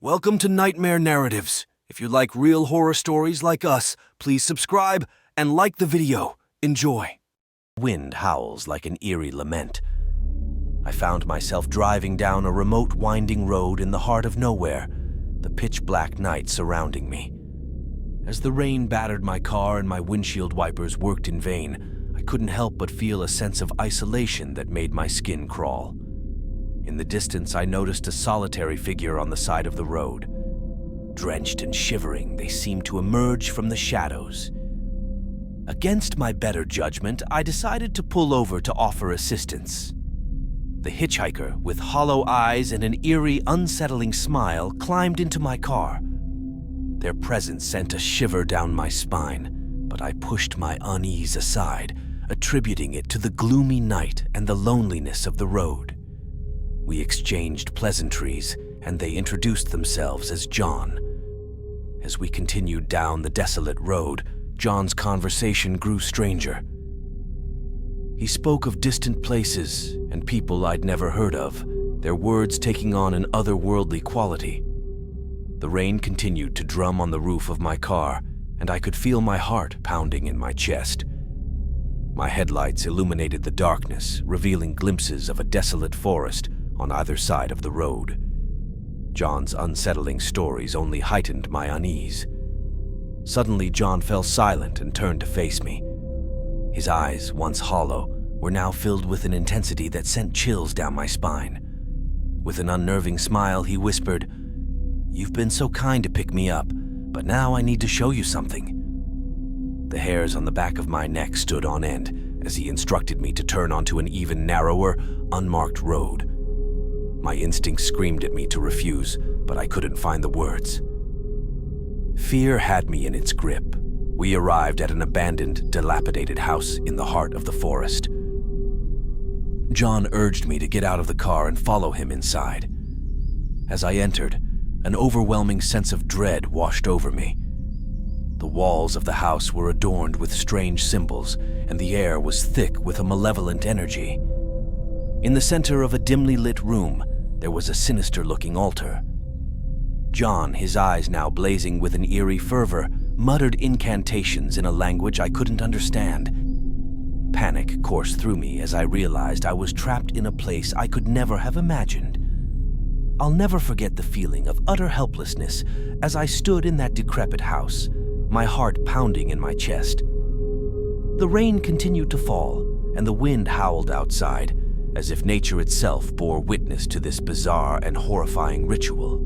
Welcome to Nightmare Narratives. If you like real horror stories like us, please subscribe and like the video. Enjoy. Wind howls like an eerie lament. I found myself driving down a remote winding road in the heart of nowhere, the pitch-black night surrounding me. As the rain battered my car and my windshield wipers worked in vain, I couldn't help but feel a sense of isolation that made my skin crawl. In the distance, I noticed a solitary figure on the side of the road. Drenched and shivering, they seemed to emerge from the shadows. Against my better judgment, I decided to pull over to offer assistance. The hitchhiker, with hollow eyes and an eerie, unsettling smile, climbed into my car. Their presence sent a shiver down my spine, but I pushed my unease aside, attributing it to the gloomy night and the loneliness of the road. We exchanged pleasantries, and they introduced themselves as John. As we continued down the desolate road, John's conversation grew stranger. He spoke of distant places and people I'd never heard of, their words taking on an otherworldly quality. The rain continued to drum on the roof of my car, and I could feel my heart pounding in my chest. My headlights illuminated the darkness, revealing glimpses of a desolate forest on either side of the road. John's unsettling stories only heightened my unease. Suddenly, John fell silent and turned to face me. His eyes, once hollow, were now filled with an intensity that sent chills down my spine. With an unnerving smile, he whispered, "You've been so kind to pick me up, but now I need to show you something." The hairs on the back of my neck stood on end as he instructed me to turn onto an even narrower, unmarked road. My instincts screamed at me to refuse, but I couldn't find the words. Fear had me in its grip. We arrived at an abandoned, dilapidated house in the heart of the forest. John urged me to get out of the car and follow him inside. As I entered, an overwhelming sense of dread washed over me. The walls of the house were adorned with strange symbols, and the air was thick with a malevolent energy. In the center of a dimly lit room, there was a sinister-looking altar. John, his eyes now blazing with an eerie fervor, muttered incantations in a language I couldn't understand. Panic coursed through me as I realized I was trapped in a place I could never have imagined. I'll never forget the feeling of utter helplessness as I stood in that decrepit house, my heart pounding in my chest. The rain continued to fall, and the wind howled outside, as if nature itself bore witness to this bizarre and horrifying ritual.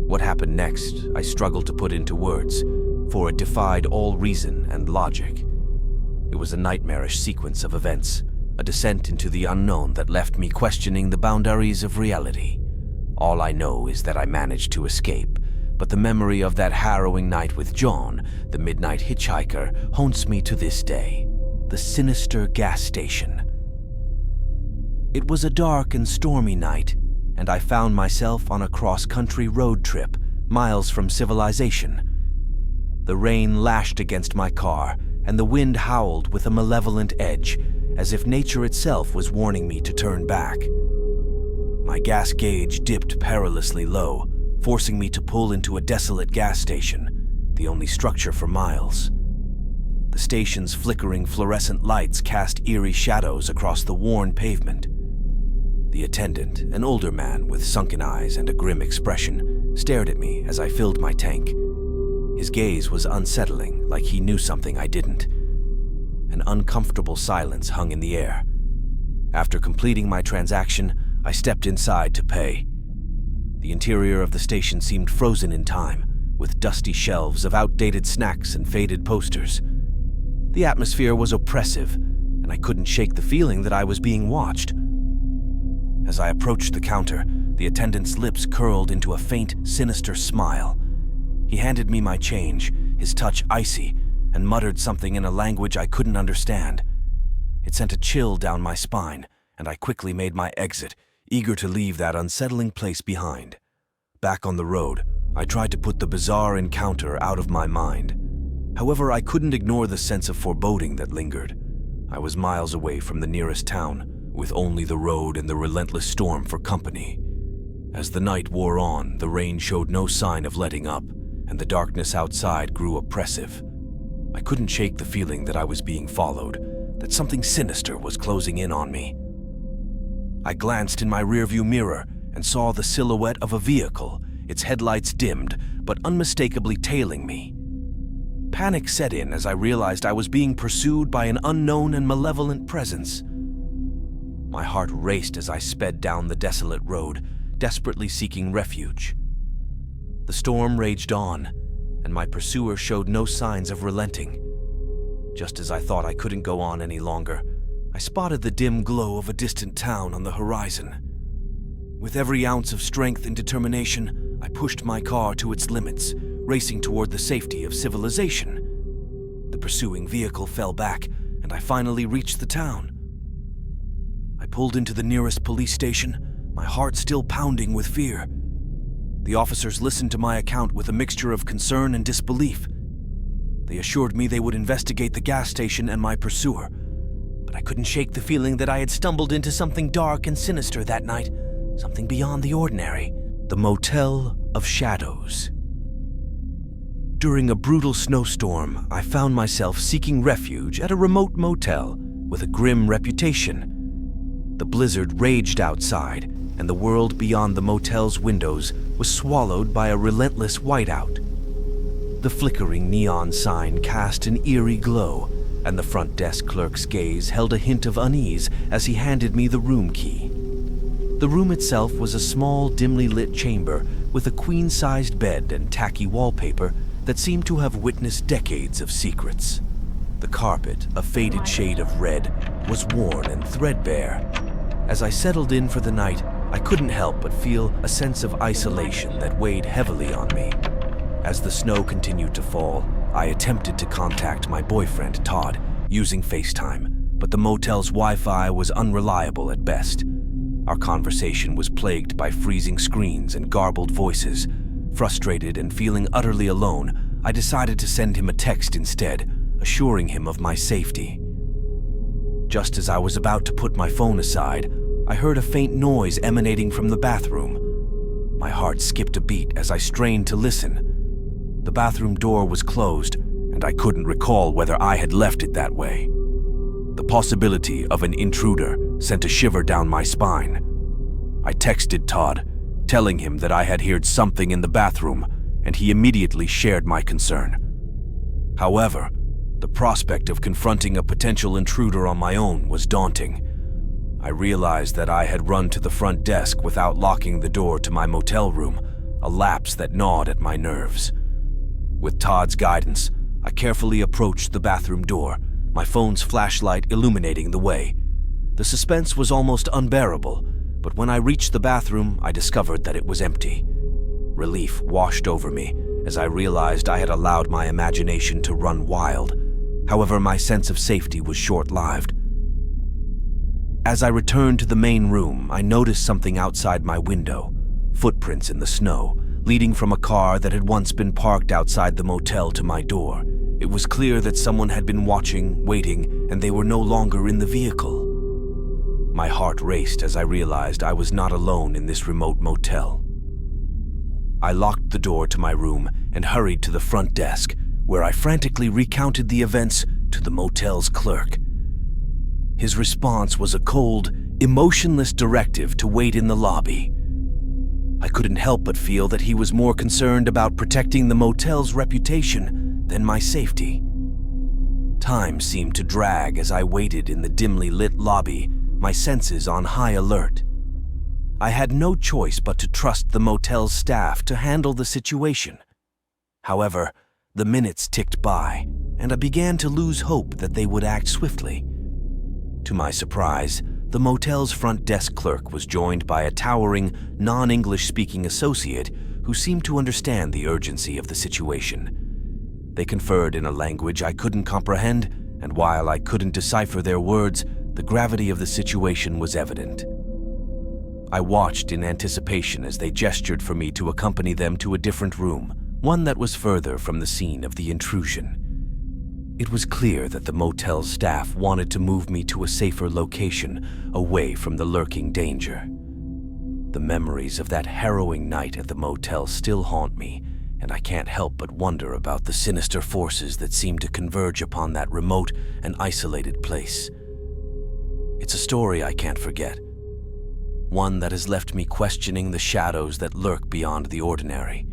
What happened next, I struggled to put into words, for it defied all reason and logic. It was a nightmarish sequence of events, a descent into the unknown that left me questioning the boundaries of reality. All I know is that I managed to escape, but the memory of that harrowing night with John, the midnight hitchhiker, haunts me to this day. The sinister gas station. It was a dark and stormy night, and I found myself on a cross-country road trip, miles from civilization. The rain lashed against my car, and the wind howled with a malevolent edge, as if nature itself was warning me to turn back. My gas gauge dipped perilously low, forcing me to pull into a desolate gas station, the only structure for miles. The station's flickering fluorescent lights cast eerie shadows across the worn pavement. The attendant, an older man with sunken eyes and a grim expression, stared at me as I filled my tank. His gaze was unsettling, like he knew something I didn't. An uncomfortable silence hung in the air. After completing my transaction, I stepped inside to pay. The interior of the station seemed frozen in time, with dusty shelves of outdated snacks and faded posters. The atmosphere was oppressive, and I couldn't shake the feeling that I was being watched. As I approached the counter, the attendant's lips curled into a faint, sinister smile. He handed me my change, his touch icy, and muttered something in a language I couldn't understand. It sent a chill down my spine, and I quickly made my exit, eager to leave that unsettling place behind. Back on the road, I tried to put the bizarre encounter out of my mind. However, I couldn't ignore the sense of foreboding that lingered. I was miles away from the nearest town, with only the road and the relentless storm for company. As the night wore on, the rain showed no sign of letting up, and the darkness outside grew oppressive. I couldn't shake the feeling that I was being followed, that something sinister was closing in on me. I glanced in my rearview mirror and saw the silhouette of a vehicle, its headlights dimmed, but unmistakably tailing me. Panic set in as I realized I was being pursued by an unknown and malevolent presence. My heart raced as I sped down the desolate road, desperately seeking refuge. The storm raged on, and my pursuer showed no signs of relenting. Just as I thought I couldn't go on any longer, I spotted the dim glow of a distant town on the horizon. With every ounce of strength and determination, I pushed my car to its limits, racing toward the safety of civilization. The pursuing vehicle fell back, and I finally reached the town. I pulled into the nearest police station, my heart still pounding with fear. The officers listened to my account with a mixture of concern and disbelief. They assured me they would investigate the gas station and my pursuer, but I couldn't shake the feeling that I had stumbled into something dark and sinister that night, something beyond the ordinary. The Motel of Shadows. During a brutal snowstorm, I found myself seeking refuge at a remote motel with a grim reputation. The blizzard raged outside, and the world beyond the motel's windows was swallowed by a relentless whiteout. The flickering neon sign cast an eerie glow, and the front desk clerk's gaze held a hint of unease as he handed me the room key. The room itself was a small, dimly lit chamber with a queen-sized bed and tacky wallpaper that seemed to have witnessed decades of secrets. The carpet, a faded shade of red, was worn and threadbare. As I settled in for the night, I couldn't help but feel a sense of isolation that weighed heavily on me. As the snow continued to fall, I attempted to contact my boyfriend, Todd, using FaceTime, but the motel's Wi-Fi was unreliable at best. Our conversation was plagued by freezing screens and garbled voices. Frustrated and feeling utterly alone, I decided to send him a text instead, assuring him of my safety. Just as I was about to put my phone aside, I heard a faint noise emanating from the bathroom. My heart skipped a beat as I strained to listen. The bathroom door was closed, and I couldn't recall whether I had left it that way. The possibility of an intruder sent a shiver down my spine. I texted Todd, telling him that I had heard something in the bathroom, and he immediately shared my concern. However, the prospect of confronting a potential intruder on my own was daunting. I realized that I had run to the front desk without locking the door to my motel room, a lapse that gnawed at my nerves. With Todd's guidance, I carefully approached the bathroom door, my phone's flashlight illuminating the way. The suspense was almost unbearable, but when I reached the bathroom, I discovered that it was empty. Relief washed over me as I realized I had allowed my imagination to run wild. However, my sense of safety was short-lived. As I returned to the main room, I noticed something outside my window, footprints in the snow, leading from a car that had once been parked outside the motel to my door. It was clear that someone had been watching, waiting, and they were no longer in the vehicle. My heart raced as I realized I was not alone in this remote motel. I locked the door to my room and hurried to the front desk, where I frantically recounted the events to the motel's clerk. His response was a cold, emotionless directive to wait in the lobby. I couldn't help but feel that he was more concerned about protecting the motel's reputation than my safety. Time seemed to drag as I waited in the dimly lit lobby, my senses on high alert. I had no choice but to trust the motel's staff to handle the situation. However, the minutes ticked by, and I began to lose hope that they would act swiftly. To my surprise, the motel's front desk clerk was joined by a towering, non-English-speaking associate who seemed to understand the urgency of the situation. They conferred in a language I couldn't comprehend, and while I couldn't decipher their words, the gravity of the situation was evident. I watched in anticipation as they gestured for me to accompany them to a different room, one that was further from the scene of the intrusion. It was clear that the motel's staff wanted to move me to a safer location, away from the lurking danger. The memories of that harrowing night at the motel still haunt me, and I can't help but wonder about the sinister forces that seem to converge upon that remote and isolated place. It's a story I can't forget, one that has left me questioning the shadows that lurk beyond the ordinary.